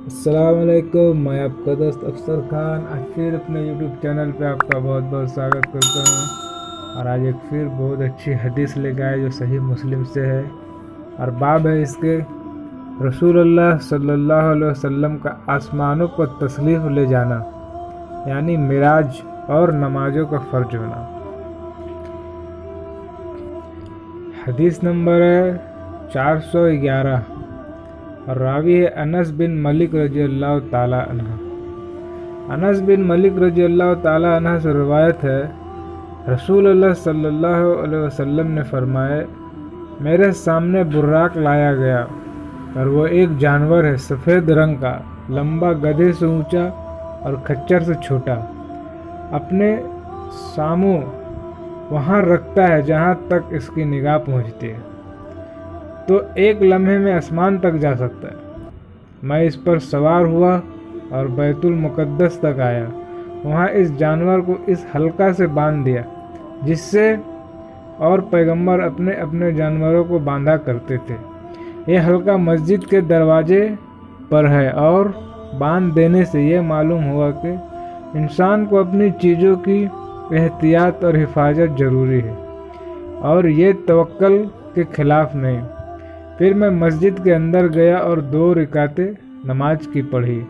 السلام علیکم، میں آپ کا دوست افسر خان آج پھر اپنے یوٹیوب چینل پہ آپ کا بہت بہت سواگت کرتا ہوں۔ اور آج ایک پھر بہت اچھی حدیث لے کے آئے جو صحیح مسلم سے ہے، اور باب ہے اس کے رسول اللہ صلی اللہ علیہ وسلم کا آسمانوں پر تشریف لے جانا، یعنی معراج اور نمازوں کا فرض ہونا۔ حدیث نمبر ہے 411، اور راوی ہے انس بن مالک رضی اللہ تعالی عنہ۔ انس بن مالک رضی اللہ تعالی عنہ سے روایت ہے، رسول اللہ صلی اللہ علیہ وسلم نے فرمایا، میرے سامنے براق لایا گیا اور وہ ایک جانور ہے سفید رنگ کا، لمبا، گدھے سے اونچا اور کھچر سے چھوٹا، اپنے ساموں وہاں رکھتا ہے جہاں تک اس کی نگاہ پہنچتی ہے، تو ایک لمحے میں آسمان تک جا سکتا ہے۔ میں اس پر سوار ہوا اور بیت المقدس تک آیا، وہاں اس جانور کو اس حلقہ سے باندھ دیا جس سے اور پیغمبر اپنے اپنے جانوروں کو باندھا کرتے تھے۔ یہ حلقہ مسجد کے دروازے پر ہے، اور باندھ دینے سے یہ معلوم ہوا کہ انسان کو اپنی چیزوں کی احتیاط اور حفاظت ضروری ہے، اور یہ توکل کے خلاف نہیں۔ پھر میں مسجد کے اندر گیا اور 2 رکعتیں نماز کی پڑھی۔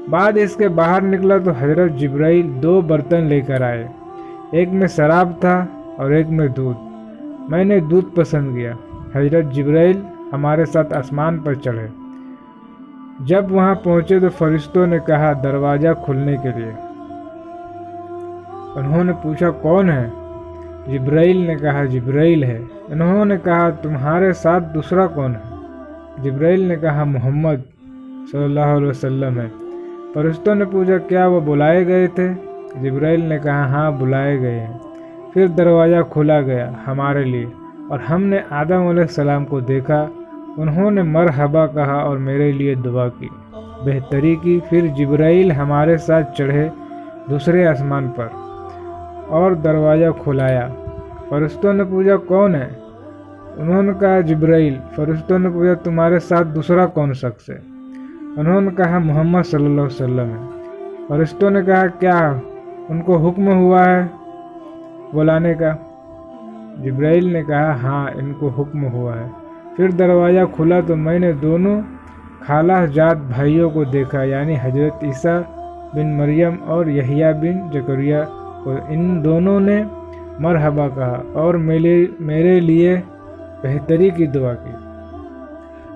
بعد اس کے باہر نکلا تو حضرت جبرائیل 2 برتن لے کر آئے، ایک میں شراب تھا اور ایک میں دودھ۔ میں نے دودھ پسند کیا۔ حضرت جبرائیل ہمارے ساتھ آسمان پر چڑھے۔ جب وہاں پہنچے تو فرشتوں نے کہا دروازہ کھولنے کے لیے۔ انہوں نے پوچھا کون ہے؟ جبرائیل نے کہا جبرائیل ہے۔ انہوں نے کہا تمہارے ساتھ دوسرا کون ہے؟ جبرائیل نے کہا محمد صلی اللہ علیہ وسلم ہے۔ فرشتوں نے پوچھا کیا وہ بلائے گئے تھے؟ جبرائیل نے کہا ہاں بلائے گئے ہیں۔ پھر دروازہ کھولا گیا ہمارے لیے، اور ہم نے آدم علیہ السلام کو دیکھا۔ انہوں نے مرحبا کہا اور میرے لیے دعا کی، بہتری کی۔ پھر جبرائیل ہمارے ساتھ چڑھے دوسرے آسمان پر اور دروازہ کھلایا۔ فرشتوں نے پوچھا کون ہے؟ انہوں نے کہا جبرائیل۔ فرشتوں نے پوچھا تمہارے ساتھ دوسرا کون شخص ہے؟ انہوں نے کہا محمد صلی اللہ علیہ وسلم ہے۔ فرشتوں نے کہا کیا ان کو حکم ہوا ہے بلانے کا؟ جبرائیل نے کہا ہاں ان کو حکم ہوا ہے۔ پھر دروازہ کھلا تو میں نے دونوں خالہ جات بھائیوں کو دیکھا، یعنی حضرت عیسیٰ بن مریم اور یحییٰ بن زکریا کو۔ ان دونوں نے مرحبا کہا اور میرے لیے بہتری کی دعا کی۔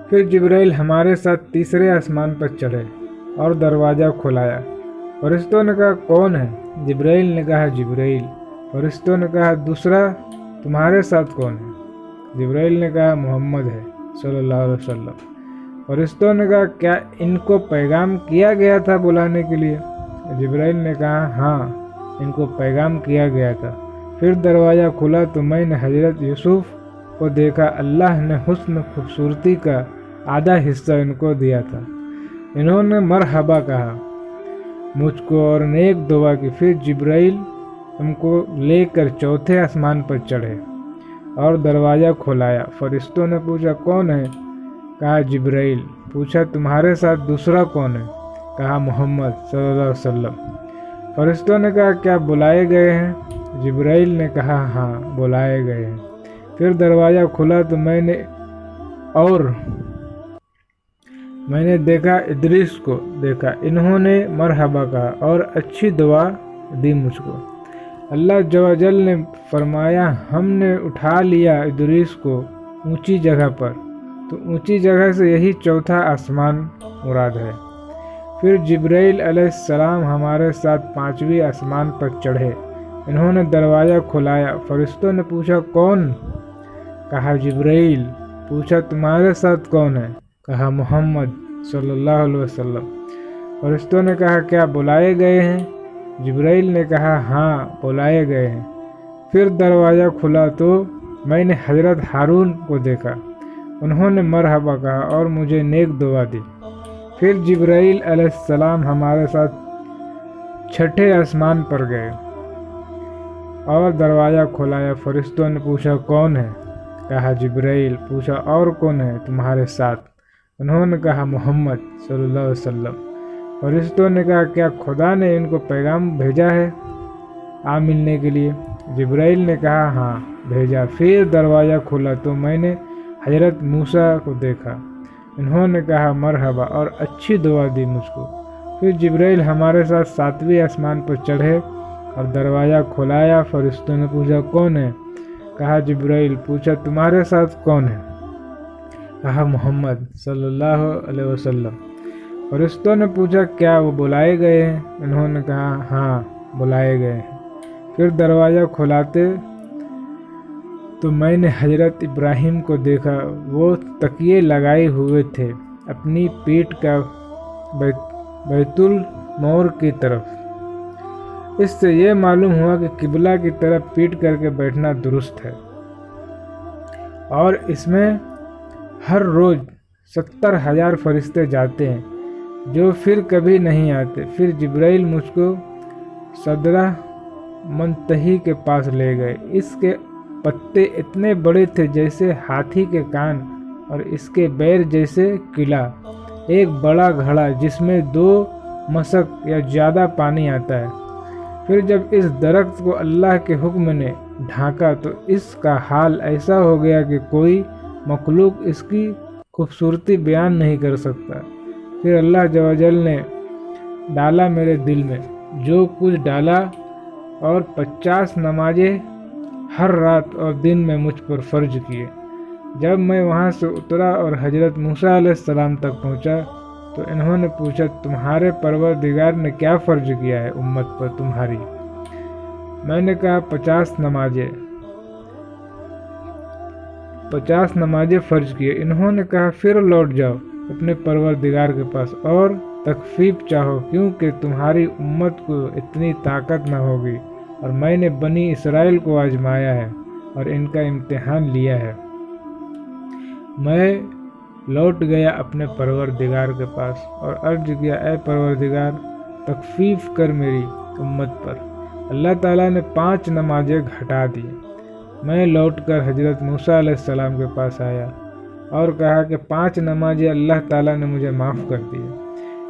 پھر جبرائیل ہمارے ساتھ تیسرے آسمان پر چڑھے اور دروازہ کھلایا۔ فرشتوں نے کہا کون ہے؟ جبرائیل نے کہا جبرائیل۔ فرشتوں نے کہا دوسرا تمہارے ساتھ کون ہے؟ جبرائیل نے کہا محمد ہے صلی اللہ علیہ وسلم۔ فرشتوں نے کہا کیا ان کو پیغام کیا گیا تھا بلانے کے لیے؟ جبرائیل نے کہا ہاں ان کو پیغام کیا گیا تھا۔ پھر دروازہ کھلا تو میں نے حضرت یوسف کو دیکھا۔ اللہ نے حسن خوبصورتی کا آدھا حصہ ان کو دیا تھا۔ انہوں نے مرحبا کہا مجھ کو اور نیک دعا کی۔ پھر جبرائیل ان کو لے کر چوتھے آسمان پر چڑھے اور دروازہ کھلایا۔ فرشتوں نے پوچھا کون ہے؟ کہا جبرائیل۔ پوچھا تمہارے ساتھ دوسرا کون ہے؟ کہا محمد صلی اللہ علیہ وسلم۔ فرشتوں نے کہا کیا بلائے گئے ہیں؟ جبرائیل نے کہا ہاں بلائے گئے ہیں۔ پھر دروازہ کھلا تو میں نے دیکھا ادریس کو دیکھا۔ انہوں نے مرحبا کہا اور اچھی دعا دی مجھ کو۔ اللہ جل نے فرمایا ہم نے اٹھا لیا ادریس کو اونچی جگہ پر، تو اونچی جگہ سے یہی چوتھا آسمان مراد ہے۔ پھر جبرائیل علیہ السلام ہمارے ساتھ 5ویں آسمان پر چڑھے۔ انہوں نے دروازہ کھلایا۔ فرشتوں نے پوچھا کون؟ کہا جبرائیل۔ پوچھا تمہارے ساتھ کون ہے؟ کہا محمد صلی اللہ علیہ وسلم۔ فرشتوں نے کہا کیا بلائے گئے ہیں؟ جبرائیل نے کہا ہاں بلائے گئے ہیں۔ پھر دروازہ کھلا تو میں نے حضرت ہارون کو دیکھا۔ انہوں نے مرحبا کہا اور مجھے نیک دعا دی۔ پھر جبرائیل علیہ السلام ہمارے ساتھ 6ٹھے آسمان پر گئے اور دروازہ کھلایا۔ فرشتوں نے پوچھا کون ہے؟ کہا جبرائیل۔ پوچھا اور کون ہے تمہارے ساتھ؟ انہوں نے کہا محمد صلی اللہ علیہ وسلم۔ فرشتوں نے کہا کیا خدا نے ان کو پیغام بھیجا ہے آ ملنے کے لیے؟ جبرائیل نے کہا ہاں بھیجا۔ پھر دروازہ کھلا تو میں نے حضرت موسیٰ کو دیکھا، انہوں نے کہا مرحبا اور اچھی دعا دی مجھ کو۔ پھر جبرائیل ہمارے ساتھ 7ویں آسمان پر چڑھے اور دروازہ کھلایا۔ فرشتوں نے پوچھا کون ہے؟ کہا جبرائیل۔ پوچھا تمہارے ساتھ کون ہے؟ کہا محمد صلی اللہ علیہ وسلم۔ فرشتوں نے پوچھا کیا وہ بلائے گئے ہیں؟ انہوں نے کہا ہاں بلائے گئے ہیں۔ پھر دروازہ کھلاتے تو میں نے حضرت ابراہیم کو دیکھا، وہ تکیے لگائے ہوئے تھے اپنی پیٹھ کا بیت المور کی طرف۔ اس سے یہ معلوم ہوا کہ قبلہ کی طرف پیٹ کر کے بیٹھنا درست ہے، اور اس میں ہر روز 70,000 فرشتے جاتے ہیں جو پھر کبھی نہیں آتے۔ پھر جبرائیل مجھ کو سدرہ منتہی کے پاس لے گئے۔ اس کے پتے اتنے بڑے تھے جیسے ہاتھی کے کان، اور اس کے بیر جیسے قلعہ، ایک بڑا گھڑا جس میں 2 مسک یا زیادہ پانی آتا ہے۔ پھر جب اس درخت کو اللہ کے حکم نے ڈھانکا تو اس کا حال ایسا ہو گیا کہ کوئی مخلوق اس کی خوبصورتی بیان نہیں کر سکتا۔ پھر اللہ جل جلالہ نے ڈالا میرے دل میں جو کچھ ڈالا، اور 50 نمازیں ہر رات اور دن میں مجھ پر فرض کیے۔ جب میں وہاں سے اترا اور حضرت موسیٰ علیہ السلام تک پہنچا تو انہوں نے پوچھا تمہارے پروردگار نے کیا فرض کیا ہے امت پر تمہاری؟ میں نے کہا 50 نمازیں فرض کیے۔ انہوں نے کہا پھر لوٹ جاؤ اپنے پروردگار کے پاس اور تخفیف چاہو، کیونکہ تمہاری امت کو اتنی طاقت نہ ہوگی، اور میں نے بنی اسرائیل کو آزمایا ہے اور ان کا امتحان لیا ہے۔ میں لوٹ گیا اپنے پروردگار کے پاس اور عرض کیا اے پروردگار تخفیف کر میری امت پر۔ اللہ تعالیٰ نے 5 نمازیں گھٹا دی۔ میں لوٹ کر حضرت موسیٰ علیہ السلام کے پاس آیا اور کہا کہ 5 نمازیں اللہ تعالیٰ نے مجھے معاف کر دی۔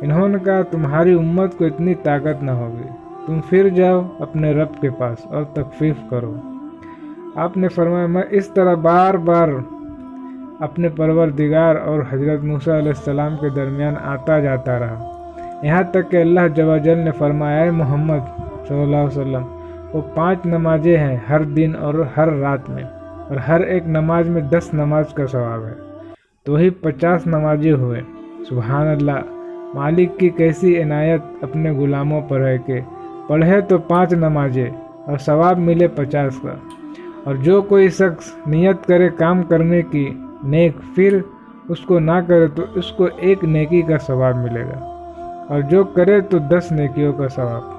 انہوں نے کہا تمہاری امت کو اتنی طاقت نہ ہوگی، تم پھر جاؤ اپنے رب کے پاس اور تخفیف کرو۔ آپ نے فرمایا میں اس طرح بار بار اپنے پروردگار اور حضرت موسیٰ علیہ السلام کے درمیان آتا جاتا رہا، یہاں تک کہ اللہ جل جلالہ نے فرمایا اے محمد صلی اللہ علیہ وسلم وہ 5 نمازیں ہیں ہر دن اور ہر رات میں، اور ہر ایک نماز میں 10 نماز کا ثواب ہے، تو ہی 50 نمازیں ہوئے۔ سبحان اللہ، مالک کی کیسی عنایت اپنے غلاموں پر ہے کہ پڑھے تو 5 نمازیں اور ثواب ملے 50 کا، اور جو کوئی شخص نیت کرے کام کرنے کی نیک پھر اس کو نہ کرے تو اس کو 1 نیکی کا ثواب ملے گا، اور جو کرے تو 10 نیکیوں کا ثواب۔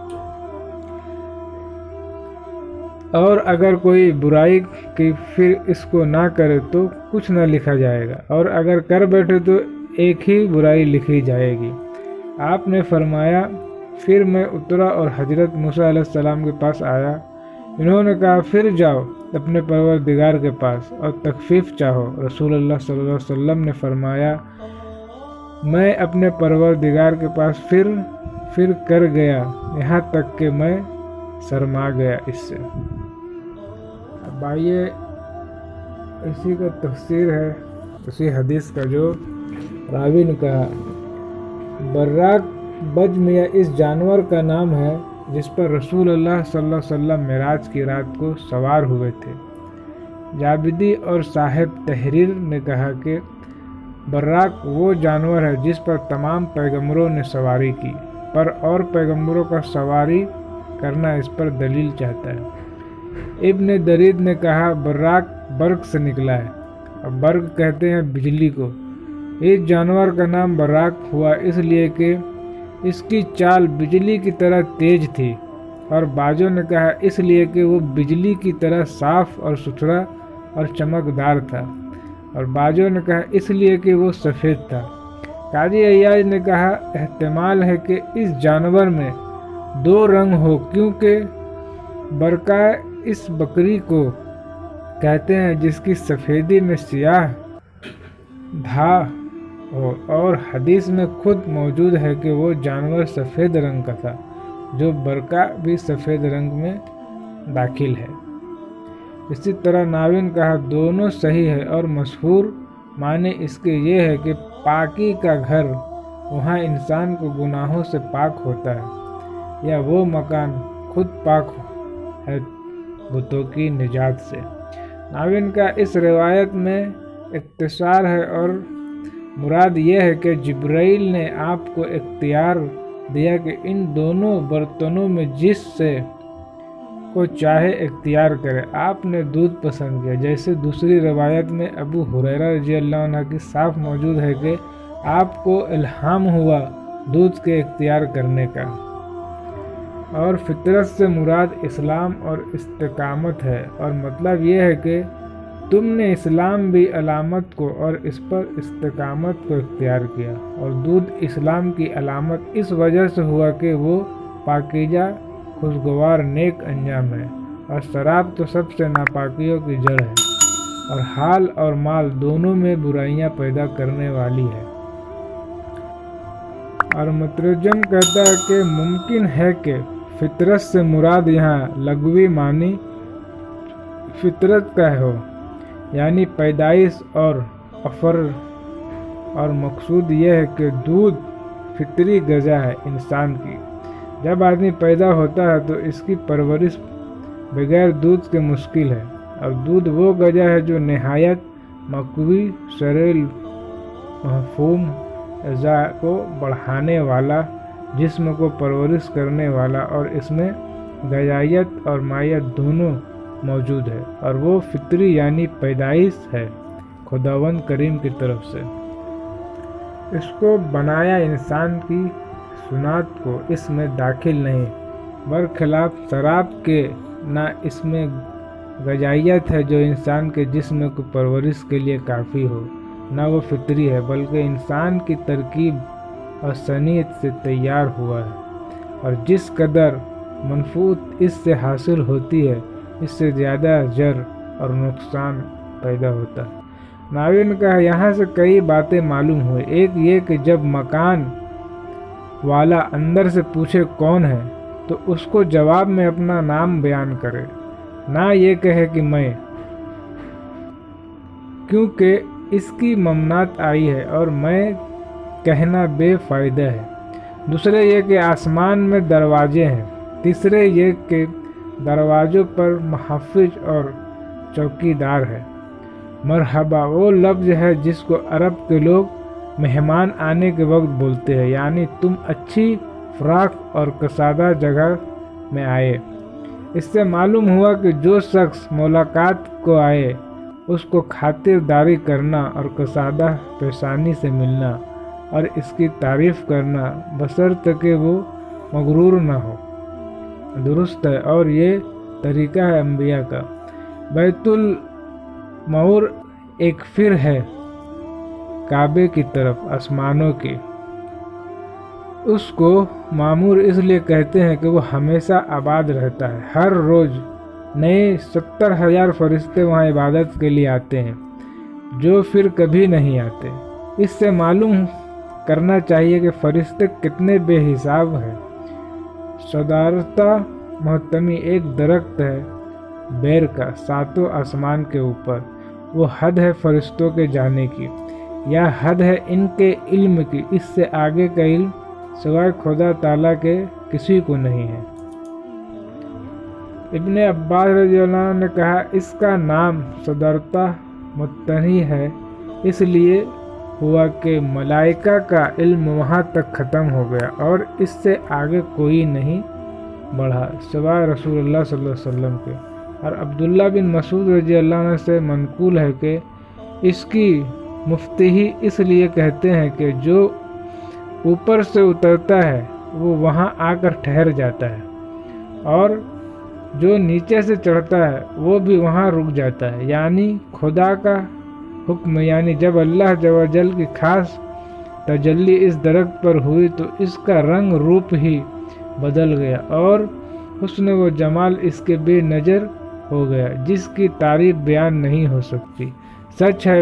اور اگر کوئی برائی کی پھر اس کو نہ کرے تو کچھ نہ لکھا جائے گا، اور اگر کر بیٹھے تو 1 ہی برائی لکھی جائے گی۔ آپ نے فرمایا پھر میں اترا اور حضرت موسیٰ علیہ السلام کے پاس آیا۔ انہوں نے کہا پھر جاؤ اپنے پروردگار کے پاس اور تخفیف چاہو۔ رسول اللہ صلی اللہ علیہ وسلم نے فرمایا میں اپنے پروردگار کے پاس پھر کر گیا، یہاں تک کہ میں شرما گیا اس سے۔ اب آئیے اسی کا تفسیر ہے اسی حدیث کا جو راوی نے کہا براق بجم یا اس جانور کا نام ہے جس پر رسول اللہ صلی اللہ علیہ وسلم معراج کی رات کو سوار ہوئے تھے۔ جابدی اور صاحب تحریر نے کہا کہ براق وہ جانور ہے جس پر تمام پیغمبروں نے سواری کی، پر اور پیغمبروں کا سواری کرنا اس پر دلیل چاہتا ہے۔ ابن درید نے کہا براق برق سے نکلا ہے، اور برق کہتے ہیں بجلی کو۔ اس جانور کا نام براق ہوا اس لیے کہ اس کی چال بجلی کی طرح تیز تھی، اور بعضوں نے کہا اس لیے کہ وہ بجلی کی طرح صاف اور ستھرا اور چمکدار تھا، اور بعضوں نے کہا اس لیے کہ وہ سفید تھا۔ قاضی عیاض نے کہا احتمال ہے کہ اس جانور میں 2 رنگ ہو، کیونکہ برقع اس بکری کو کہتے ہیں جس کی سفیدی میں سیاہ دھا ہو، اور حدیث میں خود موجود ہے کہ وہ جانور سفید رنگ کا تھا، جو برقع بھی سفید رنگ میں داخل ہے۔ اسی طرح ناوین کہا دونوں صحیح ہے، اور مشہور معنی اس کے یہ ہے کہ پاکی کا گھر، وہاں انسان کو گناہوں سے پاک ہوتا ہے، یا وہ مکان خود پاک ہے بتوں کی نجات سے۔ ناوین کا اس روایت میں اختصار ہے، اور مراد یہ ہے کہ جبرائیل نے آپ کو اختیار دیا کہ ان دونوں برتنوں میں جس سے کو چاہے اختیار کرے۔ آپ نے دودھ پسند کیا، جیسے دوسری روایت میں ابو ہریرہ رضی اللہ عنہ کی صاف موجود ہے کہ آپ کو الہام ہوا دودھ کے اختیار کرنے کا۔ اور فطرت سے مراد اسلام اور استقامت ہے، اور مطلب یہ ہے کہ تم نے اسلام بھی علامت کو اور اس پر استقامت کو اختیار کیا، اور دودھ اسلام کی علامت اس وجہ سے ہوا کہ وہ پاکیزہ خوشگوار نیک انجام ہے، اور شراب تو سب سے ناپاکیوں کی جڑ ہے، اور حال اور مال دونوں میں برائیاں پیدا کرنے والی ہے۔ اور مترجم کہتا ہے کہ ممکن ہے کہ فطرت سے مراد یہاں لغوی معنی فطرت کا ہو، یعنی پیدائش اور افر، اور مقصود یہ ہے کہ دودھ فطری غذا ہے انسان کی۔ جب آدمی پیدا ہوتا ہے تو اس کی پرورش بغیر دودھ کے مشکل ہے، اور دودھ وہ غذا ہے جو نہایت مقوی شرعی مفہوم اعضاء کو بڑھانے والا، جسم کو پرورش کرنے والا، اور اس میں غذائیت اور مائیت دونوں موجود ہے، اور وہ فطری یعنی پیدائش ہے خداوند کریم کی طرف سے۔ اس کو بنایا انسان کی سنت کو اس میں داخل نہیں، برخلاف شراب کے نہ اس میں غذائیت ہے جو انسان کے جسم کو پرورش کے لیے کافی ہو، نہ وہ فطری ہے، بلکہ انسان کی ترکیب اور صنعت سے تیار ہوا ہے، اور جس قدر منفعت اس سے حاصل ہوتی ہے اس سے زیادہ ضرر اور نقصان پیدا ہوتا ہے۔ ناوین کا یہاں سے کئی باتیں معلوم ہوئی۔ ایک یہ کہ جب مکان والا اندر سے پوچھے کون ہے تو اس کو جواب میں اپنا نام بیان کرے، نہ یہ کہے کہ میں، کیونکہ اس کی ممنوعات آئی ہے اور میں کہنا بے فائدہ ہے۔ دوسرے یہ کہ آسمان میں دروازے ہیں۔ تیسرے یہ کہ دروازوں پر محافظ اور چوکیدار ہے۔ مرحبا وہ لفظ ہے جس کو عرب کے لوگ مہمان آنے کے وقت بولتے ہیں، یعنی تم اچھی فراخ اور کشادہ جگہ میں آئے۔ اس سے معلوم ہوا کہ جو شخص ملاقات کو آئے اس کو خاطرداری کرنا اور کشادہ پیشانی سے ملنا اور اس کی تعریف کرنا بشرط کہ وہ مغرور نہ ہو درست ہے، اور یہ طریقہ ہے انبیاء کا۔ بیت المعمور ایک پھر ہے کعبے کی طرف آسمانوں کی۔ اس کو معمور اس لیے کہتے ہیں کہ وہ ہمیشہ آباد رہتا ہے۔ ہر روز نئے 70,000 فرشتے وہاں عبادت کے لیے آتے ہیں، جو پھر کبھی نہیں آتے۔ اس سے معلوم کرنا چاہیے کہ فرشتے کتنے بے حساب ہیں۔ صدارتا محتمی ایک درخت ہے بیر کا 7 آسمان کے اوپر، وہ حد ہے فرشتوں کے جانے کی، یا حد ہے ان کے علم کی، اس سے آگے کا علم سوائے خدا تعالیٰ کے کسی کو نہیں ہے۔ ابن عباس رضی اللہ عنہ نے کہا اس کا نام صدارتا محتمی ہے اس لیے ہوا کہ ملائکہ کا علم وہاں تک ختم ہو گیا اور اس سے آگے کوئی نہیں بڑھا سوائے رسول اللہ صلی اللہ علیہ وسلم کے۔ اور عبداللہ بن مسعود رضی اللہ عنہ سے منقول ہے کہ اس کی مفتہی اس لیے کہتے ہیں کہ جو اوپر سے اترتا ہے وہ وہاں آ کر ٹھہر جاتا ہے، اور جو نیچے سے چڑھتا ہے وہ بھی وہاں رک جاتا ہے، یعنی خدا کا حکم، یعنی جب اللہ جل و جل کی خاص تجلی اس درخت پر ہوئی تو اس کا رنگ روپ ہی بدل گیا اور حسن و جمال اس کے بے نظر ہو گیا، جس کی تعریف بیان نہیں ہو سکتی۔ سچ ہے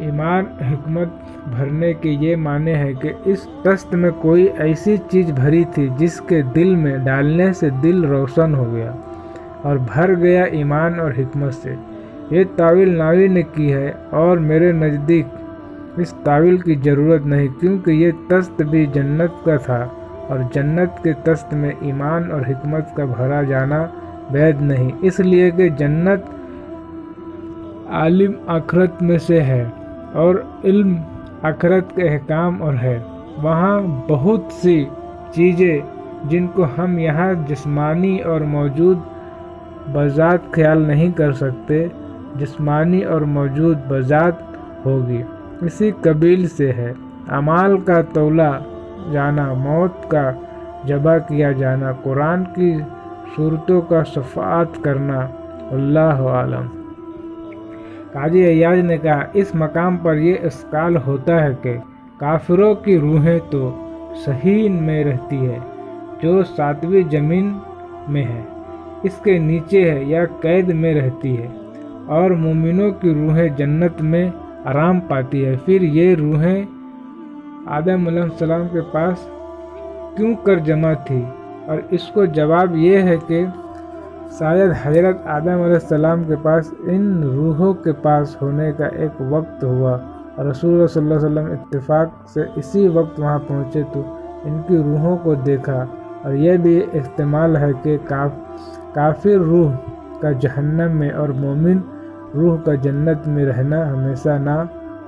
ایمان حکمت بھرنے کے یہ معنی ہے کہ اس طست میں کوئی ایسی چیز بھری تھی جس کے دل میں ڈالنے سے دل روشن ہو گیا اور بھر گیا ایمان اور حکمت سے۔ یہ تعویل ناوی نے کی ہے اور میرے نزدیک اس تعویل کی ضرورت نہیں، کیونکہ یہ طست بھی جنت کا تھا اور جنت کے طست میں ایمان اور حکمت کا بھرا جانا وید نہیں، اس لیے کہ جنت عالم آخرت میں سے ہے اور علم آخرت کے احکام اور ہے۔ وہاں بہت سی چیزیں جن کو ہم یہاں جسمانی اور موجود بذات خیال نہیں کر سکتے، جسمانی اور موجود بذات ہوگی، اسی قبیل سے ہے۔ اعمال کا تولا جانا، موت کا جبا کیا جانا، قرآن کی صورتوں کا صفحات کرنا، اللہ عالم۔ قاضی عیاض نے کہا، اس مقام پر یہ اشکال ہوتا ہے کہ کافروں کی روحیں تو صحین میں رہتی ہے جو 7ویں زمین میں ہے، اس کے نیچے ہے یا قید میں رہتی ہے، اور مومنوں کی روحیں جنت میں آرام پاتی ہے۔ پھر یہ روحیں آدم علیہ السلام کے پاس کیوں کر جمع تھی؟ اور اس کو جواب یہ ہے کہ شاید حضرت آدم علیہ السلام کے پاس ان روحوں کے پاس ہونے کا ایک وقت ہوا اور رسول اللہ صلی اللہ علیہ وسلم اتفاق سے اسی وقت وہاں پہنچے تو ان کی روحوں کو دیکھا، اور یہ بھی احتمال ہے کہ کافر روح کا جہنم میں اور مومن روح کا جنت میں رہنا ہمیشہ نہ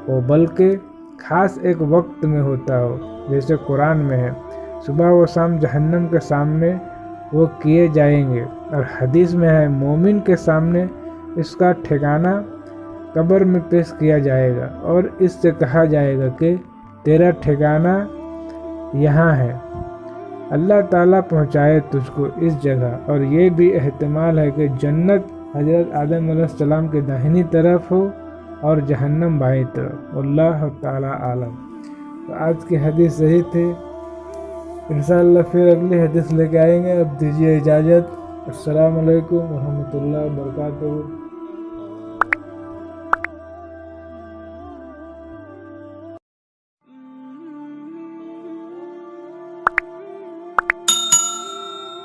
ہو بلکہ خاص ایک وقت میں ہوتا ہو، جیسے قرآن میں ہے، صبح و شام جہنم کے سامنے وہ کیے جائیں گے، اور حدیث میں ہے مومن کے سامنے اس کا ٹھکانہ قبر میں پیش کیا جائے گا اور اس سے کہا جائے گا کہ تیرا ٹھکانہ یہاں ہے، اللہ تعالیٰ پہنچائے تجھ کو اس جگہ۔ اور یہ بھی احتمال ہے کہ جنت حضرت آدم علیہ السلام کے داہنی طرف ہو اور جہنم بائیں طرف، اللہ تعالیٰ عالم۔ تو آج کی حدیث صحیح تھی، انشاءاللہ پھر اگلی حدیث لے کے آئیں گے۔ اب دیجیے اجازت، السلام علیکم ورحمۃ اللہ وبرکاتہ۔